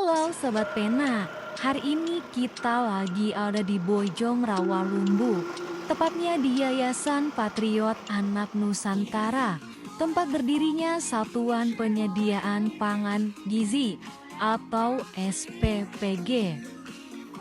Halo Sobat Pena, hari ini kita lagi ada di Bojong Rawalumbu, tepatnya di Yayasan Patriot Anak Nusantara, tempat berdirinya Satuan Penyediaan Pangan Gizi atau SPPG.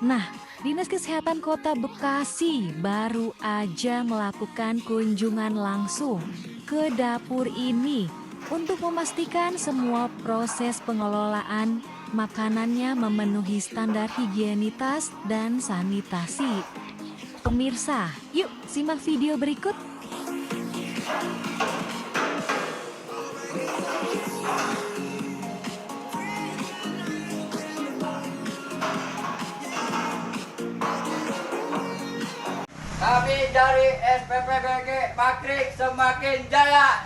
Nah, Dinas Kesehatan Kota Bekasi baru aja melakukan kunjungan langsung ke dapur ini untuk memastikan semua proses pengelolaan makanannya memenuhi standar higienitas dan sanitasi. Pemirsa, yuk simak video berikut. Kami dari SPPBG Pakrik semakin jaya.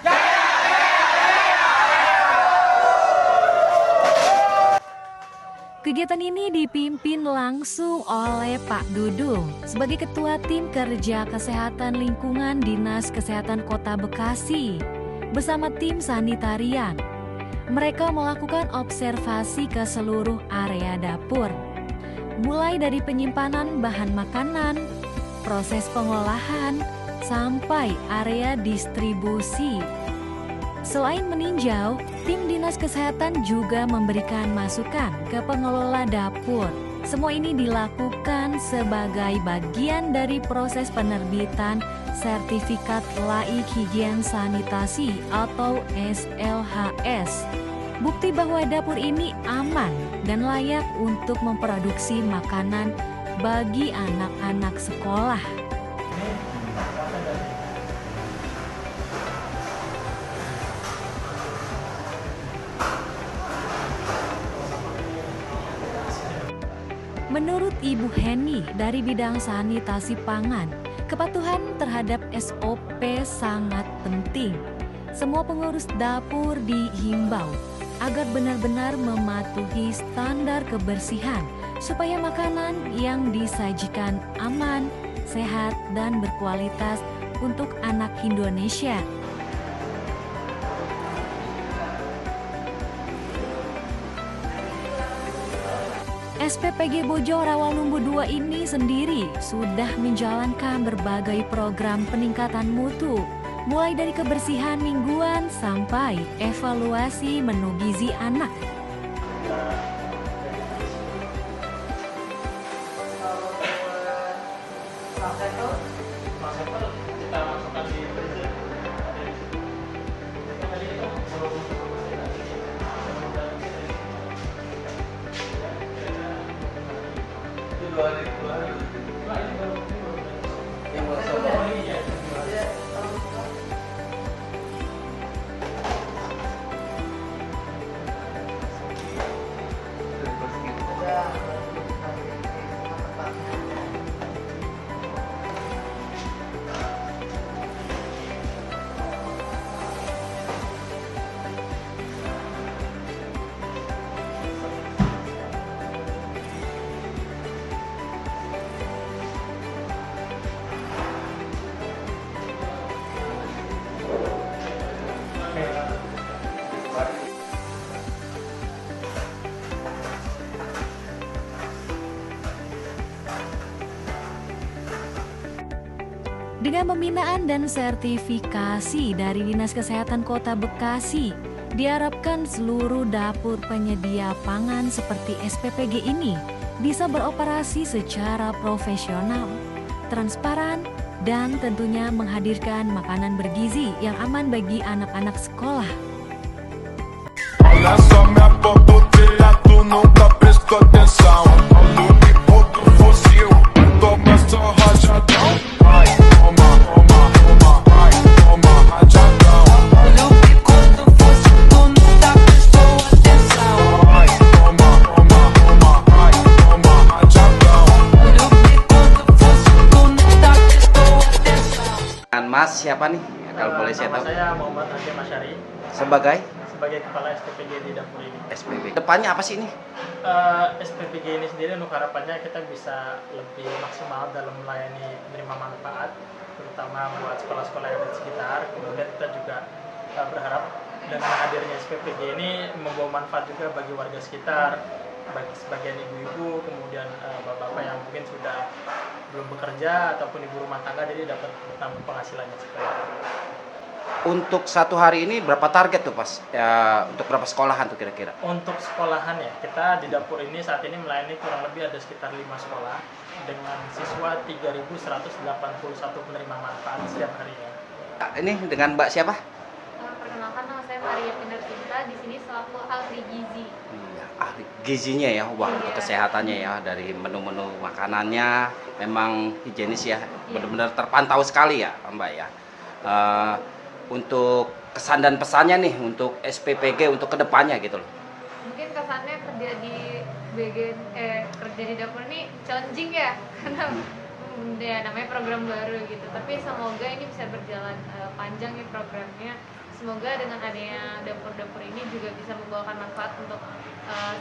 Kegiatan ini dipimpin langsung oleh Pak Dudung sebagai Ketua Tim Kerja Kesehatan Lingkungan Dinas Kesehatan Kota Bekasi bersama tim sanitarian. Mereka melakukan observasi ke seluruh area dapur, mulai dari penyimpanan bahan makanan, proses pengolahan, sampai area distribusi. Selain meninjau, tim Dinas Kesehatan juga memberikan masukan ke pengelola dapur. Semua ini dilakukan sebagai bagian dari proses penerbitan Sertifikat Laik Higien Sanitasi atau SLHS. Bukti bahwa dapur ini aman dan layak untuk memproduksi makanan bagi anak-anak sekolah. Menurut Ibu Heni dari bidang sanitasi pangan, kepatuhan terhadap SOP sangat penting. Semua pengurus dapur dihimbau agar benar-benar mematuhi standar kebersihan supaya makanan yang disajikan aman, sehat, dan berkualitas untuk anak Indonesia. SPPG Bojong Rawalumbu 2 ini sendiri sudah menjalankan berbagai program peningkatan mutu, mulai dari kebersihan mingguan sampai evaluasi menu gizi anak. Dengan pembinaan dan sertifikasi dari Dinas Kesehatan Kota Bekasi, diharapkan seluruh dapur penyedia pangan seperti SPPG ini bisa beroperasi secara profesional, transparan, dan tentunya menghadirkan makanan bergizi yang aman bagi anak-anak sekolah. Mas siapa nih? Kalau boleh saya tahu. Saya Muhammad Hakim Asyari Sebagai kepala SPPG di dapur ini. SPPG. Depannya apa sih ini? SPPG ini sendiri untuk harapannya kita bisa lebih maksimal dalam melayani penerima manfaat, terutama buat sekolah-sekolah yang ada di sekitar. Kemudian kita juga berharap dengan hadirnya SPPG ini membawa manfaat juga bagi warga sekitar, bagi sebagian ibu-ibu, kemudian bapak-bapak yang mungkin sudah belum bekerja ataupun ibu rumah tangga, jadi dapat bertambah penghasilannya seperti itu. Untuk satu hari ini berapa target tuh Pas? Ya, untuk berapa sekolahan tuh kira-kira? Untuk sekolahan ya, kita di dapur ini saat ini melayani kurang lebih ada sekitar 5 sekolah dengan siswa 3.181 penerima manfaat setiap harinya. Ini dengan Mbak siapa? Perkenalkan, nama saya Maria Pindersinta, di sini selaku ahli gizi. Iya, ahli gizinya ya, wah untuk kesehatannya ya, dari menu-menu makanannya memang higienis ya, benar-benar terpantau sekali ya Mbak ya. Untuk kesan dan pesannya nih untuk SPPG untuk kedepannya gitu loh. Mungkin kesannya kerja di kerja di dapur ini challenging ya, karena ya namanya program baru gitu. Tapi semoga ini bisa berjalan panjang ya programnya. Semoga dengan adanya dapur-dapur ini juga bisa membawakan manfaat untuk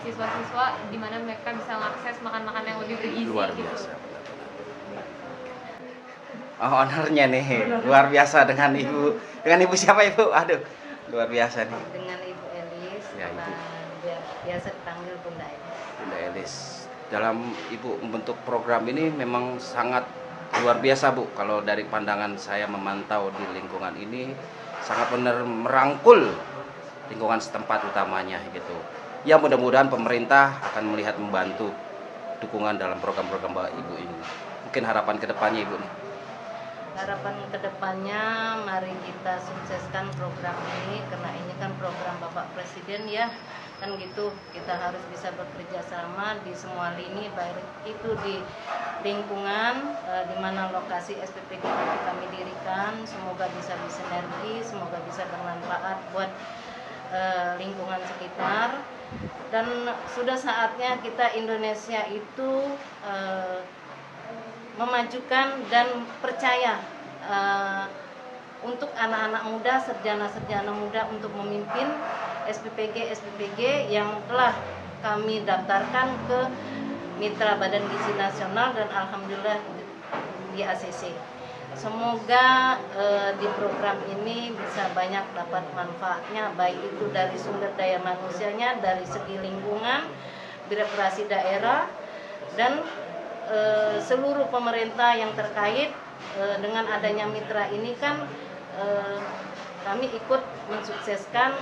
siswa-siswa, di mana mereka bisa mengakses makan-makan yang lebih bergizi. Luar gitu. biasa. Oh, ownernya nih luar biasa dengan ibu siapa ibu? Aduh, luar biasa nih. Dengan Ibu Elis, Ya, Ibu. biasa dipanggil Bunda Elis. Bunda Elis. Dalam ibu membentuk program ini memang sangat luar biasa Bu. Kalau dari pandangan saya memantau di lingkungan ini sangat benar merangkul lingkungan setempat utamanya gitu. Ya mudah-mudahan pemerintah akan melihat membantu dukungan dalam program-program Mbak Ibu ini. Mungkin harapan kedepannya Ibu nih. Harapan kedepannya, mari kita sukseskan program ini, karena ini kan program Bapak Presiden ya, kan gitu. Kita harus bisa bekerja sama di semua lini, baik itu di lingkungan di mana lokasi SPPG kami dirikan. Semoga bisa bersinergi, semoga bisa bermanfaat buat lingkungan sekitar. Dan sudah saatnya kita Indonesia itu memajukan dan percaya untuk anak-anak muda, sarjana-sarjana muda untuk memimpin SPPG yang telah kami daftarkan ke Mitra Badan Gizi Nasional dan alhamdulillah di ACC. Semoga di program ini bisa banyak dapat manfaatnya, baik itu dari sumber daya manusianya, dari segi lingkungan, birokrasi daerah, dan seluruh pemerintah yang terkait. Dengan adanya mitra ini kan kami ikut mensukseskan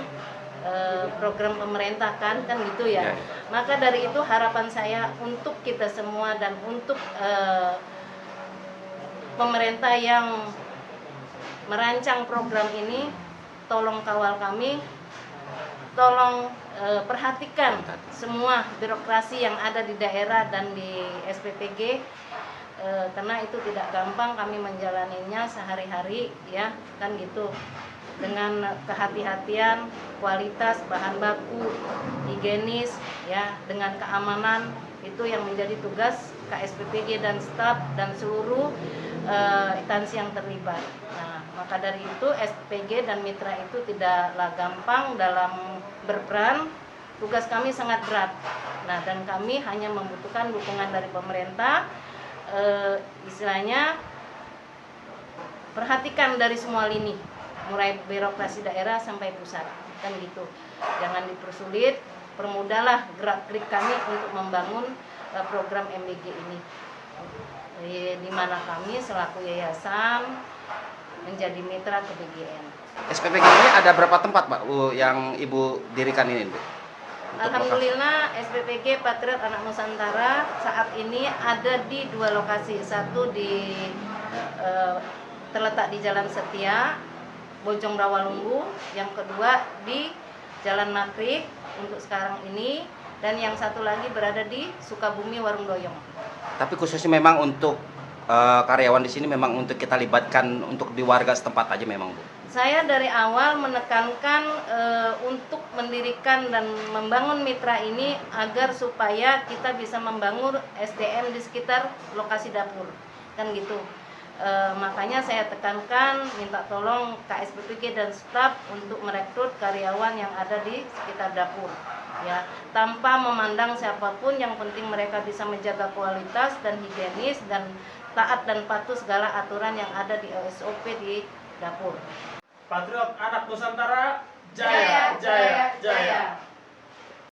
program pemerintah kan gitu ya. Maka dari itu harapan saya untuk kita semua dan untuk pemerintah yang merancang program ini, tolong kawal kami, tolong perhatikan semua birokrasi yang ada di daerah dan di SPPG, karena itu tidak gampang kami menjalaninya sehari-hari ya kan gitu, dengan kehati-hatian, kualitas bahan baku, higienis ya, dengan keamanan. Itu yang menjadi tugas KSPPG dan staf dan seluruh instansi yang terlibat. Nah, maka dari itu SPG dan mitra itu tidaklah gampang dalam berperan. Tugas kami sangat berat. Nah, dan kami hanya membutuhkan dukungan dari pemerintah. Istilahnya perhatikan dari semua lini, mulai birokrasi daerah sampai pusat, kan gitu. Jangan dipersulit, permudahlah gerak-gerik kami untuk membangun program MBG ini, di mana kami selaku yayasan menjadi mitra ke BGN. SPPG ini ada berapa tempat Pak yang Ibu dirikan ini Bu? Alhamdulillah SPPG Patriot Anak Nusantara saat ini ada di 2 lokasi. Satu terletak di Jalan Setia, Bojong Rawalumbu. Yang kedua di Jalan Makrif untuk sekarang ini. Dan yang satu lagi berada di Sukabumi Warung Doyong. Tapi khususnya memang untuk karyawan di sini memang untuk kita libatkan untuk di warga setempat aja memang Bu. Saya dari awal menekankan untuk mendirikan dan membangun mitra ini agar supaya kita bisa membangun SDM di sekitar lokasi dapur, kan gitu. Makanya saya tekankan, minta tolong KSPPG dan staf untuk merekrut karyawan yang ada di sekitar dapur, ya, tanpa memandang siapapun. Yang penting mereka bisa menjaga kualitas dan higienis dan taat dan patuh segala aturan yang ada di SOP di dapur. Patriot Anak Nusantara Jaya.